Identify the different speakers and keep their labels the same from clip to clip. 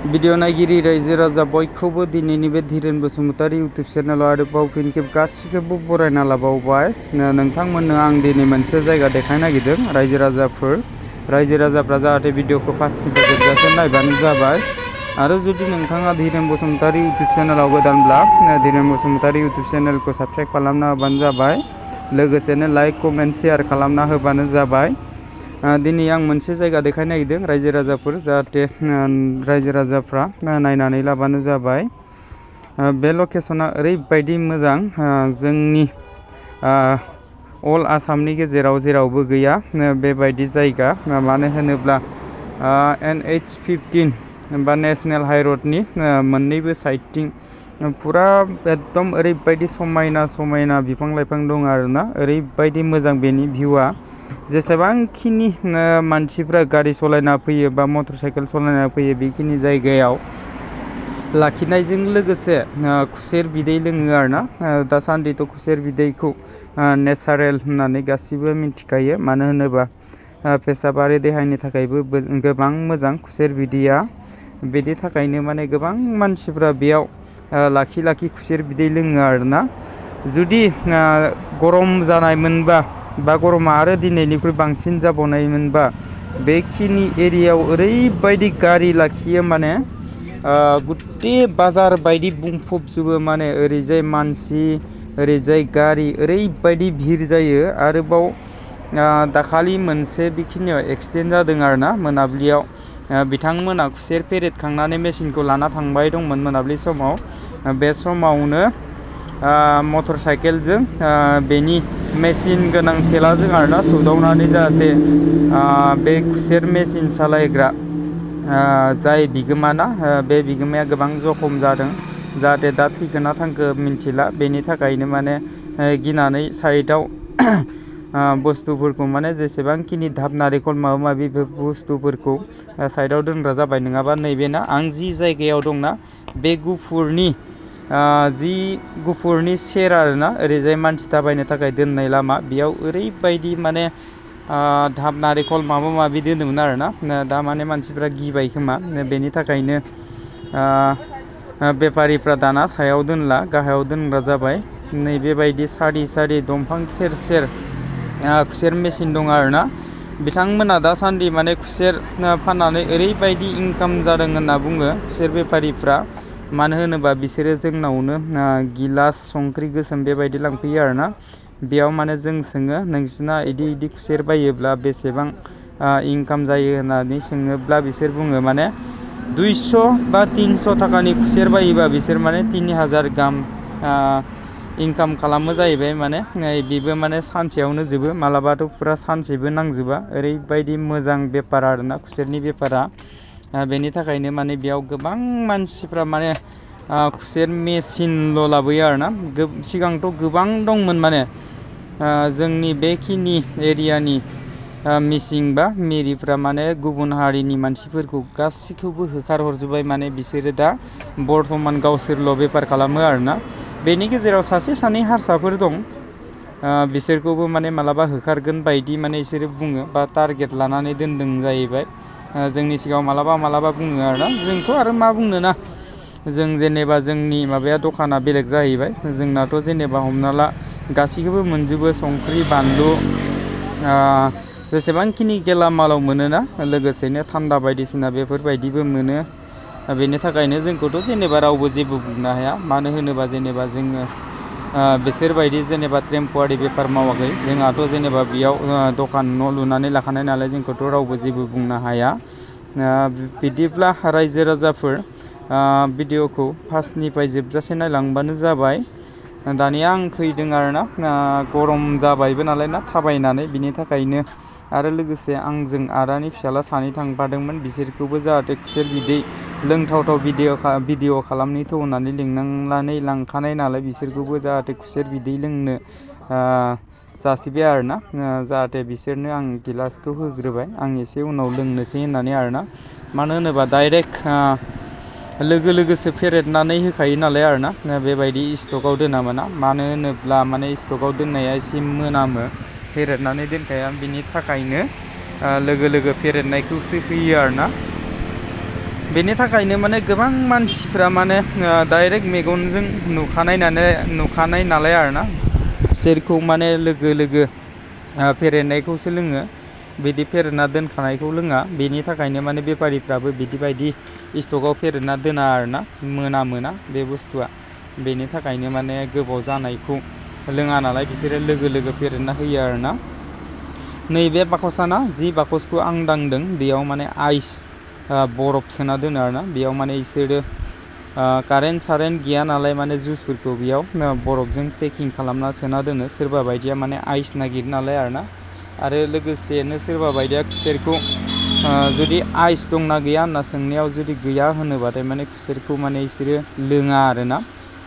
Speaker 1: Video नायगिरि रायजो राजा बयखौबो दिनैनि बे धीरेन बसुमतारी इउटुब चेनेलाव आरोबाव फिन खेब गासिखौबो बरायना लाबावबाय। नोंथांमोननो आं दिनै मोनसे जायगा देखायनो नागिरदों। रायजो राजाफ्रा जाहाथे भिडिअखौ फार्स्टनिफ्राय जोबजासे नायबानो जाबाय। आरो जुदि नोंथाङा धीरेन बसुमतारी इउटुब चेनेलाव गोदानब्ला धीरेन बसुमतारी इउटुब चेनेलखौ साबस्क्राइब खालामना होबानो जाबाय। लोगोसेनो लाइक कमेन्ट शेयार खालामना होबानो जाबाय। दिनै आं मोनसे जायगा देखायनो नागिरदों रायजो राजाफोर, जाहाथे रायजो राजाफ्रा नायनानै लाबानो जाबाय। बे लकेसना ओरैबायदि मोजां, जोंनि अल आसामनि गेजेराव जेरावबो गैया बेबायदि जायगा। मानो होनोब्ला NH-15 बा नेशनेल हाइरडनि मोननैबो साइडथिं फुरा एकदम ओरैबायदि समायना बिफां लाइफां दं आरोना। ओरैबायदि मोजां बेनि भिउआ। जेसेबांखिनि मानसिफ्रा गारि सालायना फैयो बा मटर साइकेल सालायना फैयो बेखिनि जायगायाव लाखिनायजों लोगोसे खुसेर बिदै लोङो आरोना। दासान्दिथ' खुसेर बिदैखौ नेचारेल होननानै गासिबो मिथिखायो। मानो होनोबा पेसाबारि देहानि थाखायबो गोबां मोजां खुसेर बिदैया। बेनि थाखायनो माने गोबां मानसिफ्रा बेयाव लाखि खुसेर बिदै लोङो आरोना। जुदि गरम जानायमोनबा बा गरमा आरो दिनैनिख्रुइ बांसिन जाबावनायमोनबा बेखिनि एरियायाव ओरैबायदि गारि लाखियो, माने गुटे बाजार बायदि बुंफबजोबो। माने ओरैजाय मानसि ओरैजाय गारि ओरैबायदि भिर जायो। आरोबाव दाखालि मोनसे बेखिनियाव एक्सिडेन्ट जादों आरोना। मोनाबिलियाव बिथांमोना खुसेर फेरेदखांनानै मेसिनखौ लाना थांबाय दंमोन मोनाबिलि समाव। बे समावनो मटर साइकेलजों बेनि मेसिन गोनां थेलाजों आरोना सौदावनानै जाहाथे बे खुसेर मेसिन सालायग्रा जाय बिगोमाना बे बिगोमाया गोबां जखम जादों। जाहाथे दा थैखोना थांखो मिन्थिला। बेनि थाखायनो माने गिनानै साइडआव बुस्थुफोरखौ माने जेसेबांखिनि धाब नारेंखल माबा माबि बुस्थुफोरखौ साइडआव दोनग्रा जाबाय। नङाबा नैबेना आं जि जायगायाव दंना बे गुफुरनि सेर आरोना, ओरैजाय मानसि थाबायनो थाखाय दोननाय लामा, बेयाव ओरैबायदि माने धाब नारेंखल माबा माबि दोनोमोन आरोना। दा माने मानसिफ्रा गिबाय खोमा। बेनि थाखायनो बेफारिफ्रा दाना सायाव दोनला, गाहायाव दोनग्रा जाबाय। नैबेबायदि सारि दंफां सेर खुसेर मेसिन दं आरोना। बिथांमोना दासान्दि माने खुसेर फाननानै ओरैबायदि इनकाम जादों होनना बुङो खुसेर बेफारिफ्रा। मानो होनोबा बिसोरो जोंनावनो गिलास संख्रि गोसोम बेबायदि लांफैयो आरोना। बेयाव माने जों सोङो नोंसिना इदि खुसेर बायोब्ला बेसेबां इनकाम जायो होननानै सोङोब्ला बिसोर बुङो माने 200 बा 300 थाखानि खुसेर बायोबा बिसोर माने 3000 गाहाम इनकाम खालामो जाहैबाय। माने बेबो माने सानसेयावनो जोबो, मालाबाथ' फुरा सानसेबो नांजोबा। ओरैबायदि मोजां बेफार आरोना खुसेरनि बेफारा। बेनि थाखायनो माने बेयाव गोबां मानसिफ्रा माने खुसेर मेसिनल' लाबोयो आरोना। सिगांथ' गोबां दंमोन माने जोंनि बेखिनि एरियानि मिसिं बा मिरिफ्रा माने गुबुन हारिनि मानसिफोरखौ गासिखौबो होखारहरजोब्बाय। माने बिसोरो दा बर्थमान गावसोरल' बेफार खालामो आरोना। बेनि गेजेराव सासे सानै हारसाफोर दं, बिसोरखौबो माने मालाबा होखारगोन बायदि माने बिसोरो बुङो बा टारगेट लानानै दोनदों जाहैबाय। जोंनि सिगाङाव मालाबा बुङो आरोना। जोंथ' आरो मा बुंनो ना, जों जेनेबा जोंनि माबाया दखाना बेलेग जाहैबाय। जोंनाथ' जेनेबा हमना ला गासैखौबो मोनजोबो, संख्रि बानलु जेसेबांखिनि गेलामालाव मोनोना, लोगोसेनो थान्दा बायदिसिना बेफोरबायदिबो मोनो। बेनि थाखायनो जोंखौथ' जेनेबा रावबो जेबो बुंनो हाया। मानो होनोबा जेनेबा जोङो बिसोरबायदि जेनेबा टेम्प'रारि बेफार मावाखै। जोंहाथ' जेनेबा बेयाव दखान न' लुनानै लाखानाय नालाय जोंखौथ' रावबो जेबो बुंनो हाया। बिदिब्ला रायजो राजाफोर भिडिअखौ फार्स्टनिफ्राय जोबजासे नायलांबानो जाबाय। दानिया आं फैदों आरोना, गरम जाबायबो नालाय ना थाबायनानै, बिनि थाखायनो आरो लोगोसे आंजों आदानि फिसाला सानै थांफादोंमोन। बिसोरखौबो जाहाथे खुसेर बिदै लोंथावथाव भिडिअ खालामनोथ' होननानै लिंनानै लांखानाय नालाय बिसोरखौबो जाहाथे खुसेर बिदै लोंनो जासिबाय आरोना। जाहाथे बिसोरनो आं गिलासखौ होग्रोबाय, आं एसे उनाव लोंनोसै होननानै आरोना। मानो होनोबा डाइरेक्ट लोगोसो फेरेदनानै होखायो नालाय आरोना। बेबायदि स्टकआव दोना मोना। मानो होनोब्ला माने स्टकआव दोननाया एसे मोनामो, फेरेदनानै दोनखाया। बिनि थाखायनो लोगो फेरेदनायखौसो होयो आरोना। बेनि थाखायनो माने गोबां मानसिफ्रा माने डाइरेक्ट मेगनजों नुखानाय नालाय आरोना खुसेरखौ माने लोगो लोगो फेरेननायखौसो लोङो, बिदि फेरेनना दोनखानायखौ लोङा। बेनि थाखायनो माने बेफारिफ्राबो बिदि स्टकआव फेरेनना दोना आरोना, मोना बे बुस्थुआ। बेनि थाखायनो माने गोबाव जानायखौ लोङा नालाय बिसोरो लोगो लोगो फेरेनना होयो आरोना। नैबे बाकसाना जि बाकसखौ आं दांदों बेयाव माने आइस बरफ सोना दोनो आरोना। बेयाव माने इसोरो कारेन्ट गैया नालाय माने जुसफोरखौ बेयाव बरफजों पेकिं खालामना सोना दोनो। सोरबा बायदिया माने आइस नागिरो नालाय आरोना। आरो लोगोसेनो सोरबा बायदिया खुसेरखौ जुदि आइस दंना गैया होनना सोंनायाव जुदि गैया होनोबाथाय माने खुसेरखौ माने इसोरो लोङा आरोना,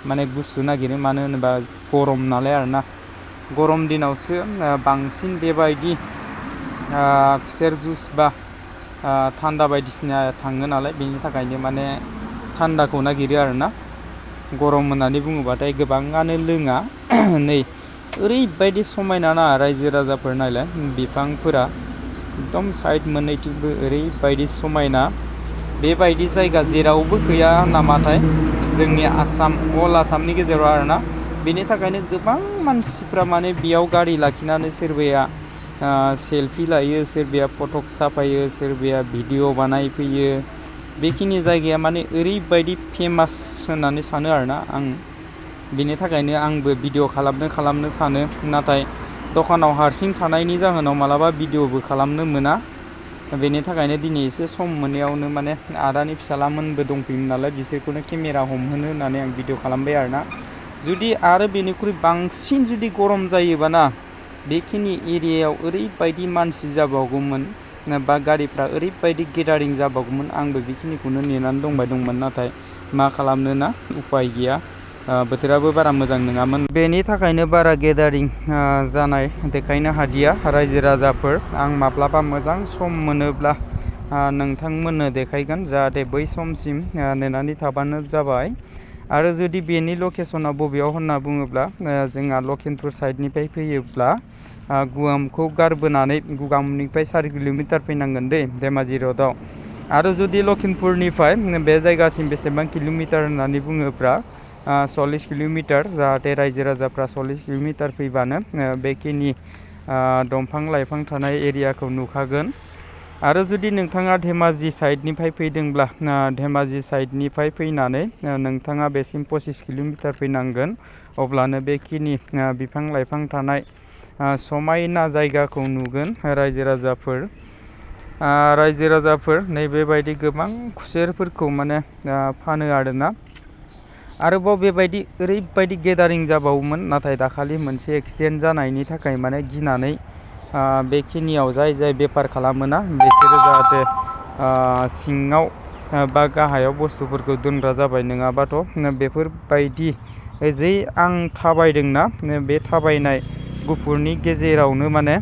Speaker 1: माने गुसु नागिरो। मानो होनोबा गरम नालाय आरोना, गरम दिनावसो बांसिन बेबायदि खुसेर जुस बा थान्दा बायदिसिना थाङो नालाय, बेनि थाखायनो माने थान्दाखौ नागिरो आरोना। गरम होननानै बुङोबाथाय गोबाङानो लोङा। नै ओरैबायदि समायना ना रायजो राजाफोर नायलाय, बिफांफोरा एकदम साइड मोननैथिंबो ओरैबायदि समायना। बेबायदि जायगा जेरावबो गैया नामाथाय जोंनि अल आसामनि गेजेराव आरोना। बेनि थाखायनो गोबां मानसिफ्रा माने बेयाव गारि लाखिनानै सोरबाया सेलफि लायो, सोरबाया फटक साफायो, सोरबाया भिडिअ बानायफैयो। बेखिनि जायगाया माने ओरैबायदि फेमास होननानै सानो आरोना आं। बेनि थाखायनो आंबो भिडिअ खालामनो सानो, नाथाय दखानाव हारसिं थानायनि जाहोनाव मालाबा भिडिअबो खालामनो मोना। बेनि थाखायनो दिनै एसे सम मोननायावनो माने आदानि फिसालामोनबो दंफैयोमोन नालाय, बिसोरखौनो केमेरा हमहोनो होननानै आं भिडिअ खालामबाय आरोना। जुदि आरो बेनिख्रुइ बांसिन जुदि गरम जायोबाना बेखिनि एरियायाव ओरैबायदि मानसि जाबावगौमोन बा गारिफ्रा ओरैबायदि गेदारिं जाबावगौमोन। आंबो बेखिनिखौनो नेनानै दंमोन, नाथाय मा खालामनो ना, उपाय गैया। बोथोराबो बारा मोजां नङामोन, बेनि थाखायनो बारा गेदारिं जानाय देखायनो हादिया रायजो राजाफोर। आं माब्लाबा मोजां सम मोनोब्ला नोंथांमोननो देखायगोन, जाहाथे बै समसिम नेनानै थाबानो जाबाय। आरो जुदि बेनि लकेसना बबेयाव होनना बुङोब्ला जोंहा लखिमपुर साइडनिफ्राय फैयोब्ला गुवामखौ गारबोनानै गुगामनिफ्राय 4 किल'मिटार फैनांगोन दै, धेमाजि रडआव। आरो जुदि लखिमपुरनिफ्राय बे जायगासिम बेसेबां किल'मिटार होननानै बुङोब्ला 40 किल'मिटार। जाहाथे रायजो राजाफ्रा 40 किल'मिटार फैबानो बेखिनि दंफां लाइफां थानाय एरियाखौ नुखागोन। आरो जुदि नोंथाङा धेमाजि साइडनिफ्राय फैदोंब्ला धेमाजि साइडनिफ्राय फैनानै नोंथाङा बेसिम 25 किल'मिटार फैनांगोन, अब्लानो बेखिनि बिफां लाइफां थानाय समायना जायगाखौ नुगोन रायजो राजाफोर। नैबेबायदि गोबां खुसेरफोरखौ माने फानो आरोना। आरोबाव बेबायदि ओरैबायदि गेदारिं जाबावोमोन, नाथाय दाखालि मोनसे एक्सिडेन्ट जानायनि थाखाय माने गिनानै बेखिनियाव जाय बेफार खालामोना बिसोरो जाहाथे सिङाव बा गाहायाव बुस्थुफोरखौ दोनग्रा जाबाय। नङाबाथ' बेफोरबायदि जै आं थाबायदोंना, बे थाबायनाय गुफुरनि गेजेरावनो माने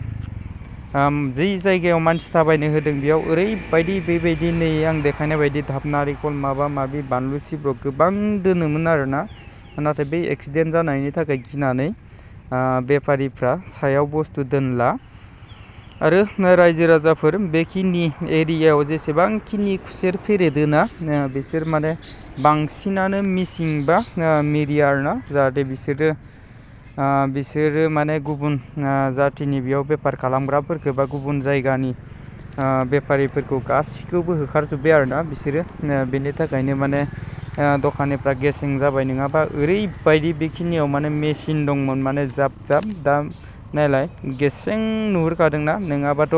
Speaker 1: जै जायगायाव मानसि थाबायनो होदों बेयाव ओरैबायदि बेबायदि नै आं देखायनाय बायदि धाब नारिखल माबा माबि बानलु सिब्र' गोबां दोनोमोन आरोना। नाथाय बे एक्सिडेन्ट जानायनि थाखाय गिनानै बेफारिफ्रा सायाव बुस्थु दोनला। आरो रायजो राजाफोर बेखिनि एरियायाव जेसेबांखिनि खुसेर फेरेदोना बिसोर माने बांसिनानो मिसिं बा मिरि आरोना। जाहाथे बिसोरो माने गुबुन जाथिनि बेयाव बेफार खालामग्राफोरखौ बा गुबुन जायगानि बेफारिफोरखौ गासिखौबो होखारजोब्बाय आरोना बिसोरो। बेनि थाखायनो माने दखानिफ्रा गेसें जाबाय। नङाबा ओरैबायदि बेखिनियाव माने मेचिन दंमोन, माने जाब दा नायलाय गेसें नुहुरखादोंना। नङाबाथ'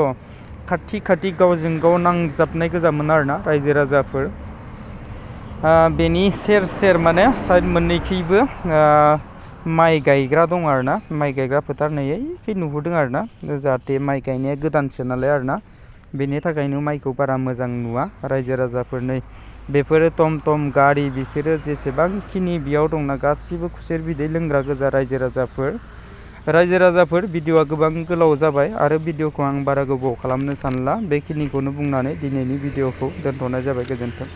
Speaker 1: खाथि गावजों गाव नांजाबनाय गोजामोन आरोना रायजो राजाफोर। बेनि सेर माने साइड मोननैखैबो माइ गायग्रा दं आरोना, माइ गायग्रा फोथार नैखै नुहुरदों आरोना। जाहाथे माइ गायनाया गोदानसो नालाय आरोना, बेनि थाखायनो माइखौ बारा मोजां नुवा रायजो राजाफोर। नै बेफोरो टम गारि, बिसोरो जेसेबांखिनि बेयाव दंना गासिबो खुसेर बिदै लोंग्रा गोजा रायजो राजाफोर। भिडिअआ गोबां गोलाव जाबाय आरो भिडिअखौ आं बारा गोबाव खालामनो सानला। बेखिनिखौनो बुंनानै दिनैनि भिडिअखौ दोनथ'नाय जाबाय। गोजोन्थों।